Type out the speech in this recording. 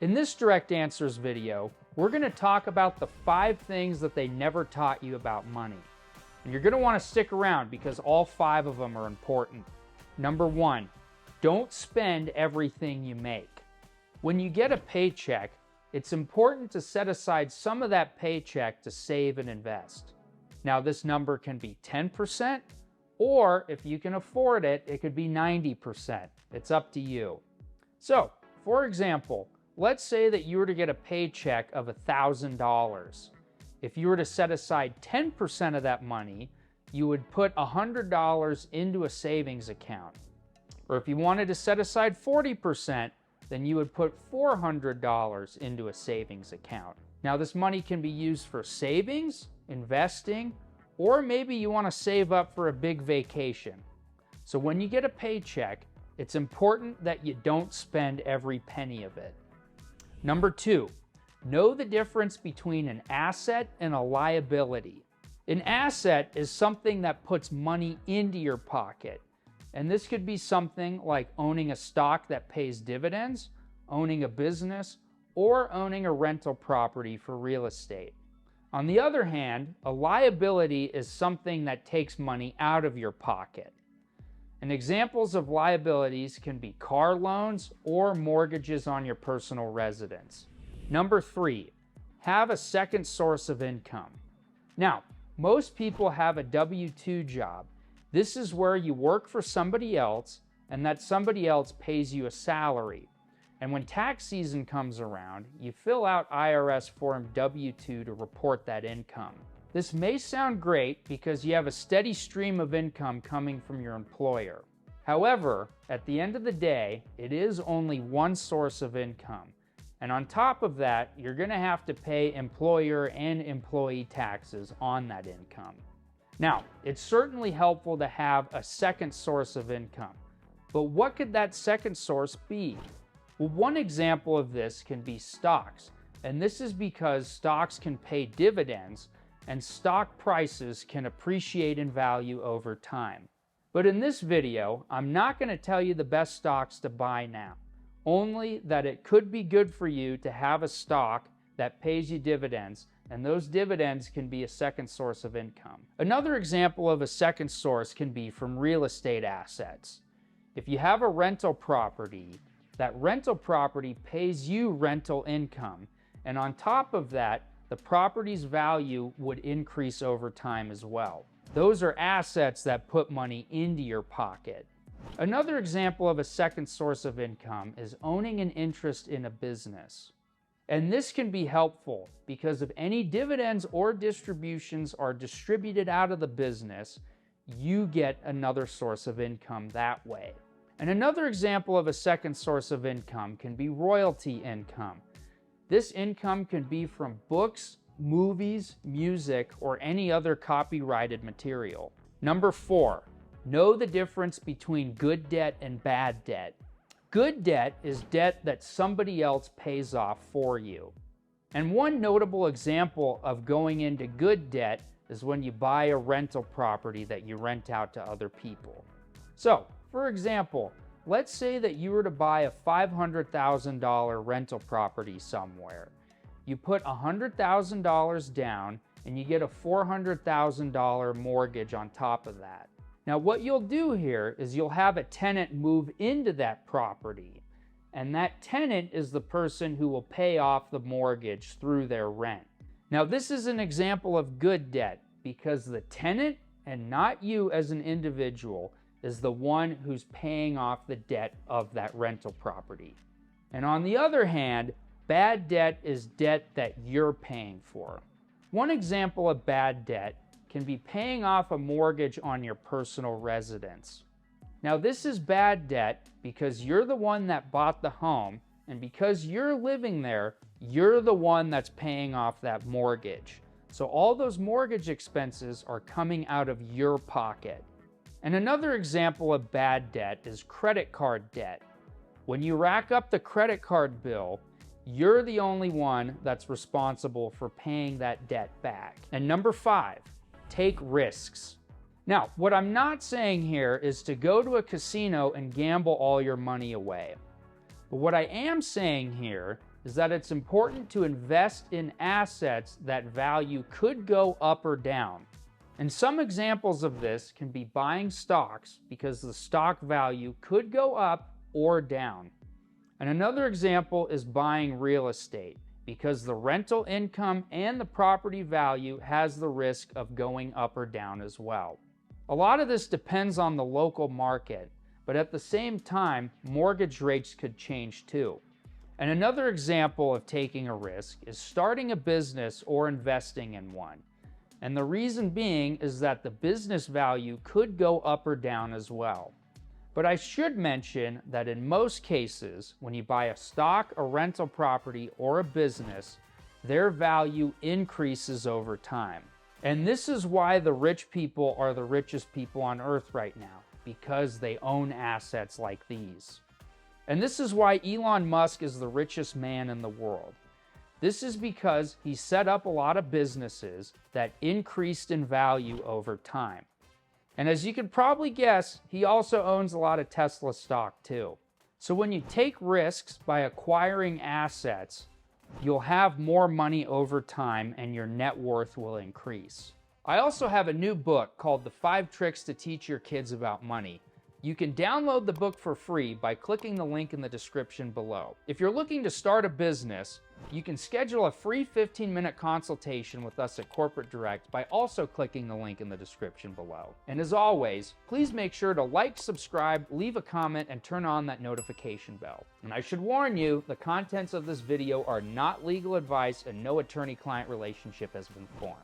In this direct answers video, we're going to talk about the 5 things that they never taught you about money. And you're going to want to stick around because all 5 of them are important. Number 1, don't spend everything you make. When you get a paycheck, it's important to set aside some of that paycheck to save and invest. Now, this number can be 10%, or if you can afford it, it could be 90%. It's up to you. So, for example, let's say that you were to get a paycheck of $1,000. If you were to set aside 10% of that money, you would put $100 into a savings account. Or if you wanted to set aside 40%, then you would put $400 into a savings account. Now, this money can be used for savings, investing, or maybe you want to save up for a big vacation. So when you get a paycheck, it's important that you don't spend every penny of it. Number 2, know the difference between an asset and a liability. An asset is something that puts money into your pocket. And this could be something like owning a stock that pays dividends, owning a business, or owning a rental property for real estate. On the other hand, a liability is something that takes money out of your pocket. And examples of liabilities can be car loans or mortgages on your personal residence. Number 3, have a second source of income. Now, most people have a W2 job. This is where you work for somebody else and that somebody else pays you a salary. And when tax season comes around, you fill out IRS Form W2 to report that income. This may sound great because you have a steady stream of income coming from your employer. However, at the end of the day, it is only one source of income. And on top of that, you're going to have to pay employer and employee taxes on that income. Now, it's certainly helpful to have a second source of income. But what could that second source be? Well, one example of this can be stocks. And this is because stocks can pay dividends and stock prices can appreciate in value over time. But in this video, I'm not going to tell you the best stocks to buy now, only that it could be good for you to have a stock that pays you dividends, and those dividends can be a second source of income. Another example of a second source can be from real estate assets. If you have a rental property, that rental property pays you rental income, and on top of that, the property's value would increase over time as well. Those are assets that put money into your pocket. Another example of a second source of income is owning an interest in a business. And this can be helpful because if any dividends or distributions are distributed out of the business, you get another source of income that way. And another example of a second source of income can be royalty income. This income can be from books, movies, music, or any other copyrighted material. Number 4, know the difference between good debt and bad debt. Good debt is debt that somebody else pays off for you. And one notable example of going into good debt is when you buy a rental property that you rent out to other people. So, for example, let's say that you were to buy a $500,000 rental property somewhere. You put $100,000 down and you get a $400,000 mortgage on top of that. Now, what you'll do here is you'll have a tenant move into that property, and that tenant is the person who will pay off the mortgage through their rent. Now, this is an example of good debt because the tenant, and not you as an individual, is the one who's paying off the debt of that rental property. And on the other hand, bad debt is debt that you're paying for. One example of bad debt can be paying off a mortgage on your personal residence. Now, this is bad debt because you're the one that bought the home, and because you're living there, you're the one that's paying off that mortgage. So all those mortgage expenses are coming out of your pocket. And another example of bad debt is credit card debt. When you rack up the credit card bill, you're the only one that's responsible for paying that debt back. And number 5, take risks. Now, what I'm not saying here is to go to a casino and gamble all your money away. But what I am saying here is that it's important to invest in assets that value could go up or down. And some examples of this can be buying stocks because the stock value could go up or down. And another example is buying real estate because the rental income and the property value has the risk of going up or down as well. A lot of this depends on the local market, but at the same time, mortgage rates could change too. And another example of taking a risk is starting a business or investing in one. And the reason being is that the business value could go up or down as well. But I should mention that in most cases, when you buy a stock, a rental property, or a business, their value increases over time. And this is why the rich people are the richest people on earth right now, because they own assets like these. And this is why Elon Musk is the richest man in the world. This is because he set up a lot of businesses that increased in value over time. And as you can probably guess, he also owns a lot of Tesla stock too. So when you take risks by acquiring assets, you'll have more money over time and your net worth will increase. I also have a new book called The 5 Tricks to Teach Your Kids About Money. You can download the book for free by clicking the link in the description below. If you're looking to start a business, you can schedule a free 15-minute consultation with us at Corporate Direct by also clicking the link in the description below. And as always, please make sure to like, subscribe, leave a comment, and turn on that notification bell. And I should warn you, the contents of this video are not legal advice and no attorney-client relationship has been formed.